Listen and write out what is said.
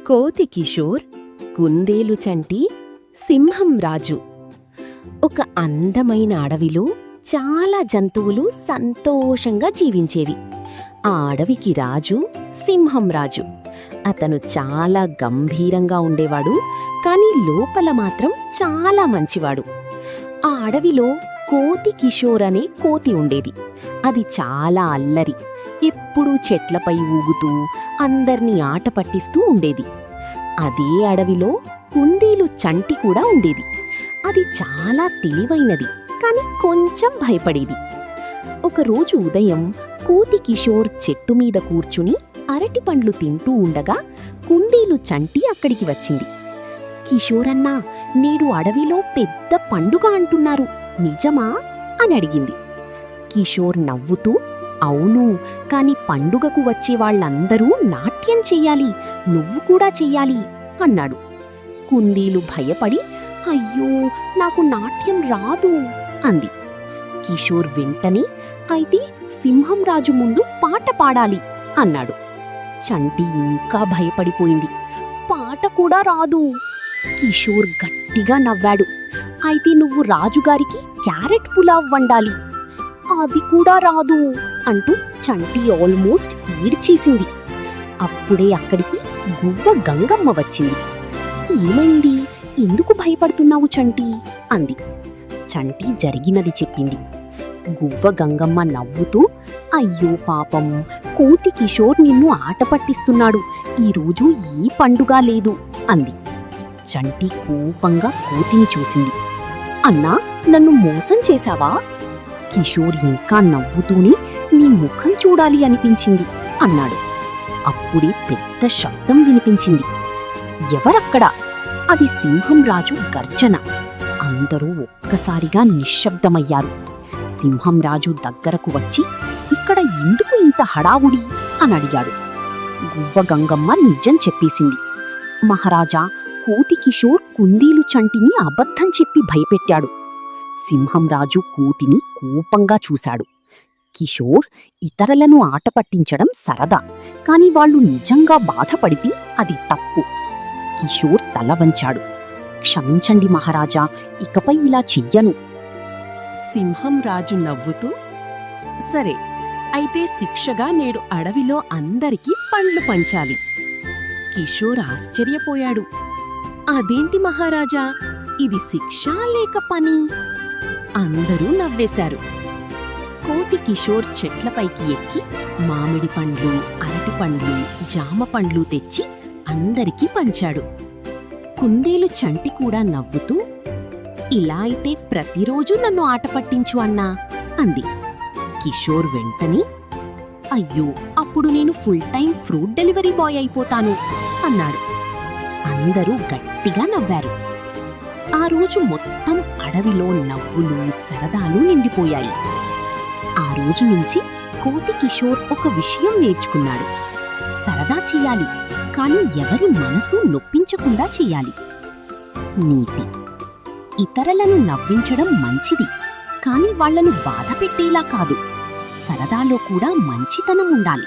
కోతి కిషోర్, కుందేలు చంటి, సింహం రాజు. ఒక అందమైన అడవిలో చాలా జంతువులు సంతోషంగా జీవించేవి. ఆ అడవికి రాజు సింహం రాజు. అతను చాలా గంభీరంగా ఉండేవాడు, కాని లోపల మాత్రం చాలా మంచివాడు. ఆ అడవిలో కోతి కిషోర్ అనే కోతి ఉండేది. అది చాలా అల్లరి, ఎప్పుడూ చెట్లపై ఊగుతూ అందర్నీ ఆట పట్టిస్తూ ఉండేది. అదే అడవిలో కుందేలు చంటి కూడా ఉండేది. అది చాలా తెలివైనది, కాని కొంచెం భయపడేది. ఒకరోజు ఉదయం కోతి కిషోర్ చెట్టు మీద కూర్చుని అరటి పండ్లు తింటూ ఉండగా కుందేలు చంటి అక్కడికి వచ్చింది. కిషోరన్నా, నేడు అడవిలో పెద్ద పండుగ అంటున్నారు, నిజమా అని అడిగింది. కిషోర్ నవ్వుతూ, అవును, కాని పండుగకు వచ్చేవాళ్లందరూ నాట్యం చెయ్యాలి, నువ్వు కూడా చెయ్యాలి అన్నాడు. కుందేలు భయపడి, అయ్యో, నాకు నాట్యం రాదు అంది. కిషోర్ వెంటనే, అయితే సింహం రాజు ముందు పాట పాడాలి అన్నాడు. చంటి ఇంకా భయపడిపోయింది, పాట కూడా రాదు. కిషోర్ గట్టిగా నవ్వాడు, అయితే నువ్వు రాజుగారికి క్యారెట్ పులావ్ వండాలి, అది కూడా రాదు అంటూ చంటి ఆల్మోస్ట్ ఏడ్చేసింది. అప్పుడే అక్కడికి గువ్వ గంగమ్మ వచ్చింది. ఏమైంది, ఎందుకు భయపడుతున్నావు చంటి అంది. చంటి జరిగినది చెప్పింది. గువ్వ గంగమ్మ నవ్వుతూ, అయ్యో పాపం, కోతి కిషోర్ నిన్ను ఆట పట్టిస్తున్నాడు, ఈరోజు ఏ పండుగ లేదు అంది. చంటి కోపంగా కోతిని చూసింది. అన్నా, నన్ను మోసం చేశావా? కిషోర్ ఇంకా నవ్వుతూనే, నీ ముఖం చూడాలి అనిపించింది అన్నాడు. అప్పుడే పెద్ద శబ్దం వినిపించింది. ఎవరక్కడా? అది సింహం రాజు గర్జన. అందరూ ఒక్కసారిగా నిశ్శబ్దమయ్యారు. సింహం రాజు దగ్గరకు వచ్చి, ఇక్కడ ఎందుకు ఇంత హడావుడి అని అడిగాడు. గువ్వ గంగమ్మ నిజం చెప్పేసింది. మహారాజా, కోతి కిషోర్ కుందేలు చంటిని అబద్ధం చెప్పి భయపెట్టాడు. సింహం రాజు కోతిని కోపంగా చూశాడు. కిషోర్ ఇతరులను ఆట పట్టించడం సరదా, కాని వాళ్ళు నిజంగా బాధపడితే అది తప్పు. కిషోర్ తల వంచాడు. క్షమించండి మహారాజా, ఇకపై ఇలా చెయ్యను. సింహం రాజు నవ్వుతూ, సరే, అయితే శిక్షగా నేడు అడవిలో అందరికీ పండ్లు పంచాలి. కిషోర్ ఆశ్చర్యపోయాడు. అదేంటి మహారాజా, ఇది శిక్ష లేక పని? అందరూ నవ్వేశారు. కోతి కిషోర్ చెట్లపైకి ఎక్కి మామిడి పండ్లు, అరటి పండ్లు, జామ పండ్లు తెచ్చి అందరికీ పంచాడు. కుందేలు చంటి కూడా నవ్వుతూ, ఇలా అయితే ప్రతిరోజు నన్ను ఆట పట్టించు అన్నా అంది. కిషోర్ వెంటనే, అయ్యో, అప్పుడు నేను full time fruit delivery boy అయిపోతాను అన్నాడు. అందరూ గట్టిగా నవ్వారు. ఆ రోజు మొత్తం అడవిలో నవ్వులు, సరదాలు నిండిపోయాయి. ఆ రోజు నుంచి కోతి కిషోర్ ఒక విషయం నేర్చుకున్నాడు. సరదా చెయ్యాలి, కాని ఎవరి మనసు నొప్పించకుండా చెయ్యాలి. నీతి: ఇతరులను నవ్వించడం మంచిది, కాని వాళ్లను బాధ పెట్టేలా కాదు. సరదాలో కూడా మంచితనం ఉండాలి.